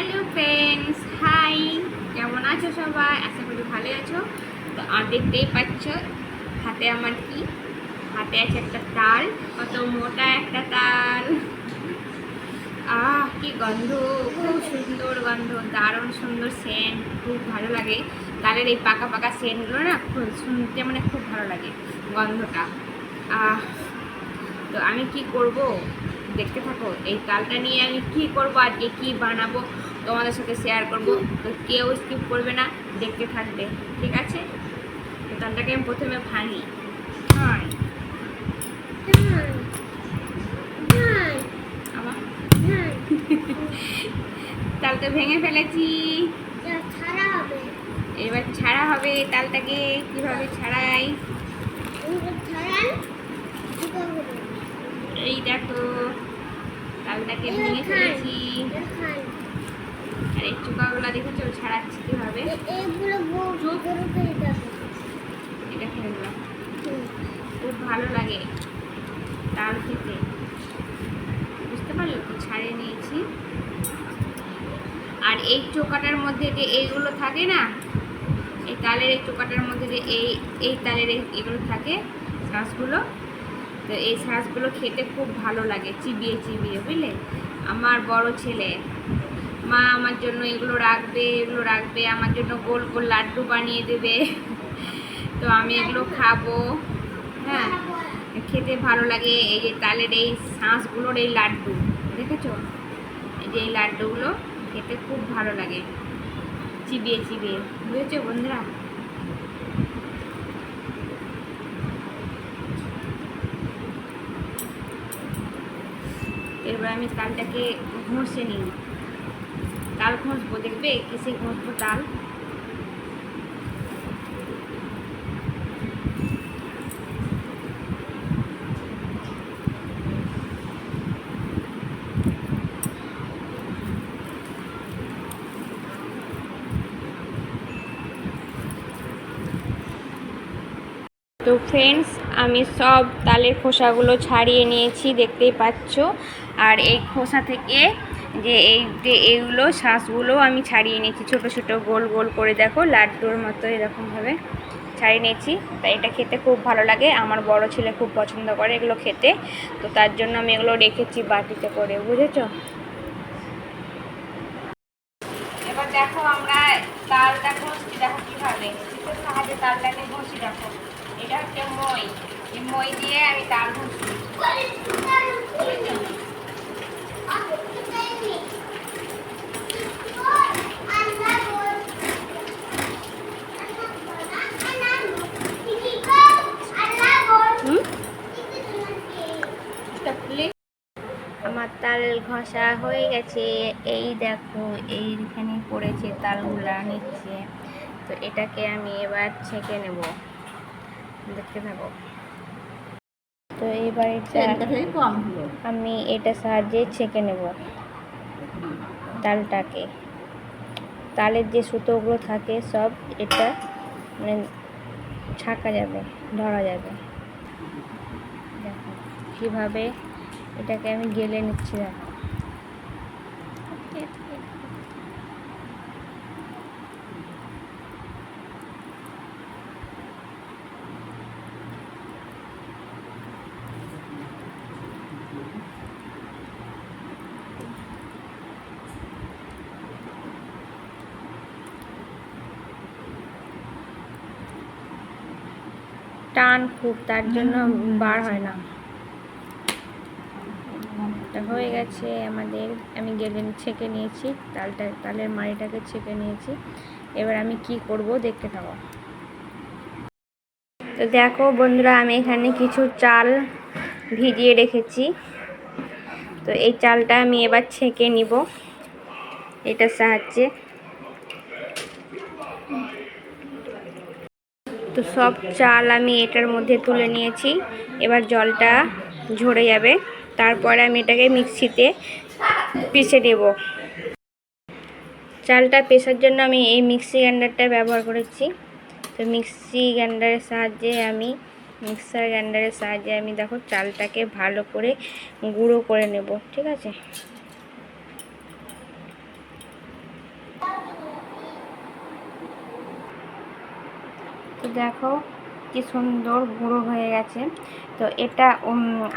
Hello friends, high. কেমন আছো সবাই? আশা করি ভালো আছো। তো আর দেখতেই পাচ্ছ হাতে আমার কি, হাতে আছে একটা তাল। কত মোটা একটা তাল! কি গন্ধ! খুব সুন্দর গন্ধ, দারুণ সুন্দর সেন্ট, খুব ভালো লাগে। তালের এই পাকা পাকা সেন্টগুলো না খুব শুনতে, মানে খুব ভালো লাগে গন্ধটা। তো আমি কি করব, দেখতে থাকো। এই তালটা নিয়ে আমি কি করব, আজকে কি বানাবো তোমাদের সাথে শেয়ার করব। তো কেউ স্কিপ করবে না, দেখতে থাকবে, ঠিক আছে? তো তালটাকে আমি প্রথমে ভাঙি। তালটা ভেঙে ফেলেছি, এবার ছাড়া হবে। তালটাকে কিভাবে ছাড়াই, এই দেখো তালটাকে ভেঙে ফেলেছি। আর এই চোকাগুলো দেখেছো ছাড়াচ্ছি কিভাবে। এটা ফেললাম, খুব ভালো লাগে তাল খেতে, বুঝতে পারলো তো? ছাড়িয়ে নিয়েছি। আর এই চোকাটার মধ্যে যে এইগুলো থাকে না, এই তালের এই চোকাটার মধ্যে যে এই তালের এগুলো থাকে, শ্বাসগুলো, তো এই শ্বাসগুলো খেতে খুব ভালো লাগে, চিবিয়ে চিবিয়ে, বুঝলে? আমার বড় ছেলে, মা আমার জন্য এগুলো রাখবে, আমার জন্য গোল গোল লাড্ডু বানিয়ে দেবে। তো আমি এগুলো খাবো। হ্যাঁ, খেতে ভালো লাগে। এই যে তালের এই শাঁসগুলোর এই লাড্ডু দেখেছো, এই যে এই লাড্ডুগুলো খেতে খুব ভালো লাগে, চিবিয়ে চিবিয়ে, বুঝেছো বন্ধুরা? এবার আমি তালটাকে ঘষে নিই। তাল ঘষবো, দেখবে কিসে ঘষবো তাল। তো ফ্রেন্ডস, আমি সব তালের খোসাগুলো ছাড়িয়ে নিয়েছি, দেখতেই পাচ্ছ। আর এই খোসা থেকে এইগুলো শ্বাসগুলো আমি ছাড়িয়ে নিয়েছি, ছোট ছোট গোল গোল করে, দেখো লাড্ডুর মতো এরকমভাবে ছাড়িয়ে নিয়েছি। তাই এটা খেতে খুব ভালো লাগে, আমার বড় ছেলে খুব পছন্দ করে এগুলো খেতে। তো তার জন্য আমি এগুলো রেখেছি বাটিতে করে, বুঝেছো? এবার দেখো আমরা তালটা ঘষছি, দেখো কীভাবে সাহায্যে তালটাকে ঘষি। দেখো এটা হচ্ছে মই, এই মই দিয়ে আমি তাল ঘষি। আমার তাল ঘষা হয়ে গেছে, এই দেখো এইখানে পড়েছে তালগুলা নিচ্ছে। তো এটাকে আমি এবার ছেঁকে নেব, দেখতে থাকো। তো এবার আমি এটা সাহায্যে ছেঁকে নেব তালটাকে। তালের যে সুতোগুলো থাকে সব এটা মানে ছাঁকা যাবে, ধরা যাবে। দেখো কীভাবে এটাকে আমি গেলে নিচ্ছি, দেখো। টান খুব, তার জন্য বার হয় না। হয়ে গেছে আমাদের, আমি ছেঁকে নিয়েছি তালের মাড়িটাকে ছেঁকে নিয়েছি। এবার আমি কি করব দেখতে থাকো। তো দেখো বন্ধুরা, আমি এখানে কিছু চাল ভিজিয়ে রেখেছি। তো এই চালটা আমি এবার ছেঁকে নিব এটার সাহায্যে। তো সব চাল আমি এটার মধ্যে তুলে নিয়েছি, এবার জলটা ঝরে যাবে। তারপরে আমি এটাকে মিক্সিতে পিষে নেব। চালটা পেষার জন্য আমি এই মিক্সি গ্রাইন্ডারটা ব্যবহার করেছি। তো মিক্সার গ্রাইন্ডারের সাহায্যে আমি দেখো চালটাকে ভালো করে গুঁড়ো করে নেব, ঠিক আছে? দেখো কি সুন্দর গুঁড়ো হয়ে গেছে। তো এটা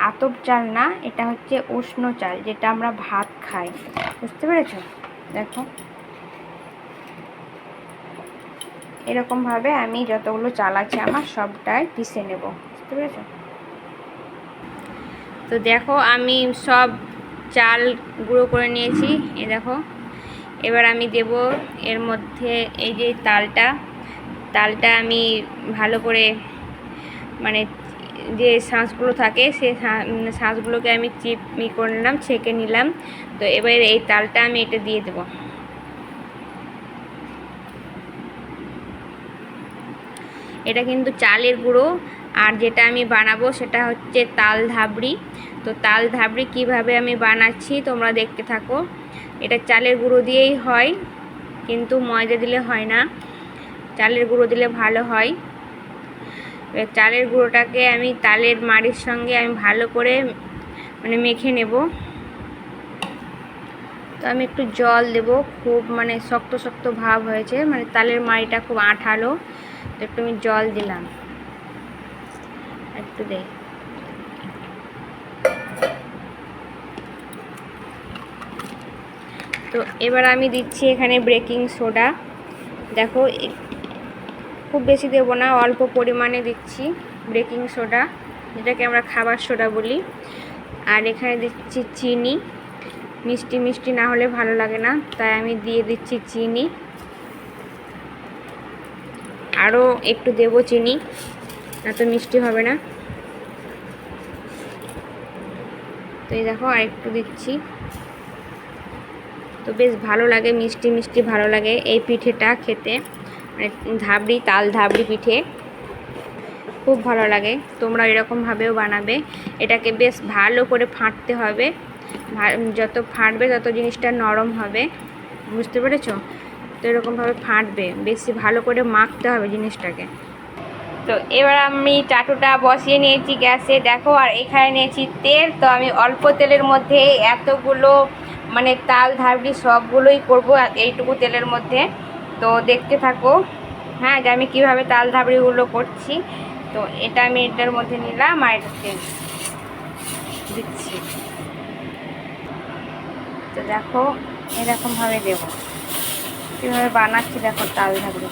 আতপ চাল না, এটা হচ্ছে উষ্ণ চাল, যেটা আমরা ভাত খাই। বুঝতে পেরেছো? দেখো এরকমভাবে আমি যতগুলো চাল আছে আমার সবটাই পিষে নেব। বুঝতে পেরেছো? তো দেখো আমি সব চাল গুঁড়ো করে নিয়েছি। এই দেখো, এবার আমি দেব এর মধ্যে এই যে তালটা আমি ভালো করে মানে যে শাঁসগুলো থাকে সেই শাঁসগুলোকে আমি করে নিলাম, ছেঁকে নিলাম। তো এবার এই তালটা আমি এটা দিয়ে দেব। এটা কিন্তু চালের গুঁড়ো, আর যেটা আমি বানাবো সেটা হচ্ছে তাল ধাবড়ি। তো তাল ধাবড়ি কীভাবে আমি বানাচ্ছি তোমরা দেখতে থাকো। এটা চালের গুঁড়ো দিয়েই হয়, কিন্তু ময়দা দিলে হয় না, চালের গুঁড়ো দিলে ভালো হয়। চালের গুঁড়োটাকে আমি তালের মাড়ির সঙ্গে আমি ভালো করে মানে মেখে নেব। তো আমি একটু জল দেব, খুব মানে শক্ত শক্ত ভাব হয়েছে, মানে তালের মাড়িটা খুব আঠালো। তো একটু আমি জল দিলাম, একটু দেই। তো এবার আমি দিচ্ছি এখানে বেকিং সোডা। দেখো খুব বেশি দেবো না, অল্প পরিমাণে দিচ্ছি বেকিং সোডা, যেটাকে আমরা খাবার সোডা বলি। আর এখানে দিচ্ছি চিনি, মিষ্টি মিষ্টি না হলে ভালো লাগে না, তাই আমি দিয়ে দিচ্ছি চিনি। আরও একটু দেব চিনি, না তো মিষ্টি হবে না। তো এই দেখো আর একটু দিচ্ছি। তো বেশ ভালো লাগে, মিষ্টি মিষ্টি ভালো লাগে এই পিঠেটা খেতে, মানে ধাবড়ি, তাল ধাবড়ি পিঠে খুব ভালো লাগে। তোমরা এরকমভাবেও বানাবে। এটাকে বেশ ভালো করে ফাটতে হবে, যত ফাটবে তত জিনিসটা নরম হবে। বুঝতে পেরেছো? তো এরকমভাবে ফাটবে, বেশি ভালো করে মাখতে হবে জিনিসটাকে। তো এবার আমি চাটুটা বসিয়ে নিয়েছি গ্যাসে, দেখো। আর এখানে নিয়েছি তেল। তো আমি অল্প তেলের মধ্যে এতগুলো মানে তাল ধাবড়ি সবগুলোই করব এইটুকু তেলের মধ্যে। তো দেখতে থাকো, হ্যাঁ, যে আমি কীভাবে তাল ধাবড়িগুলো করছি। তো এটা আমি এটার মধ্যে নিলাম আর এটাতে দিচ্ছি। তো দেখো এরকমভাবে দেবো, কীভাবে বানাচ্ছি দেখো তাল ধাবড়ি।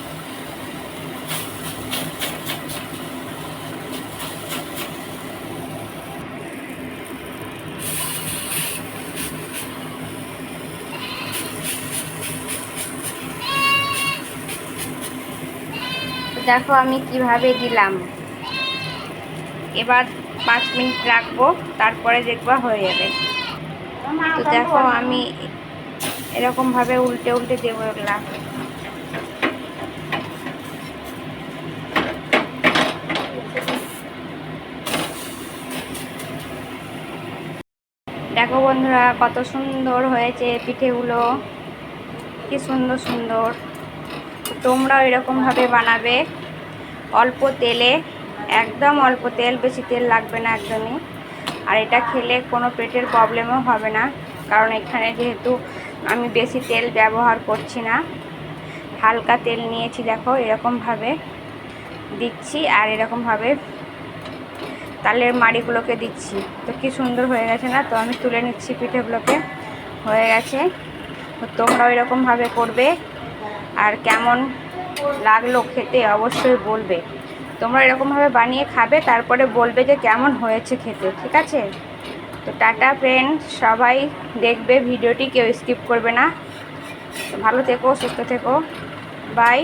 দেখো আমি কিভাবে দিলাম। এবার 5 মিনিট রাখবো, তারপরে দেখবা হয়ে যাবে। তো দেখো আমি এরকমভাবে উল্টে উল্টে দেবো এগুলা। দেখো বন্ধুরা কত সুন্দর হয়েছে পিঠেগুলো, কি সুন্দর সুন্দর। তোমরাও এরকমভাবে বানাবে, অল্প তেলে, একদম অল্প তেল, বেশি তেল লাগবে না একদমই। আর এটা খেলে কোনো পেটের প্রবলেমও হবে না, কারণ এখানে যেহেতু আমি বেশি তেল ব্যবহার করছি না, হালকা তেল নিয়েছি। দেখো এরকমভাবে দিচ্ছি আর এরকমভাবে তালের মাড়িগুলোকে দিচ্ছি। তো কি সুন্দর হয়ে গেছে না? তো আমি তুলে নিচ্ছি পিঠেগুলোকে, হয়ে গেছে। তো তোমরাও এরকমভাবে করবে, আর কেমন লাগলো খেতে অবশ্যই বলবে। তোমরা এরকমভাবে বানিয়ে খাবে, তারপরে বলবে যে কেমন হয়েছে খেতে, ঠিক আছে? তো টাটা ফ্রেন্ডস, সবাই দেখবে ভিডিওটি, কেউ স্কিপ করবে না। তো ভালো থেকো, সুস্থ থেকো, বাই।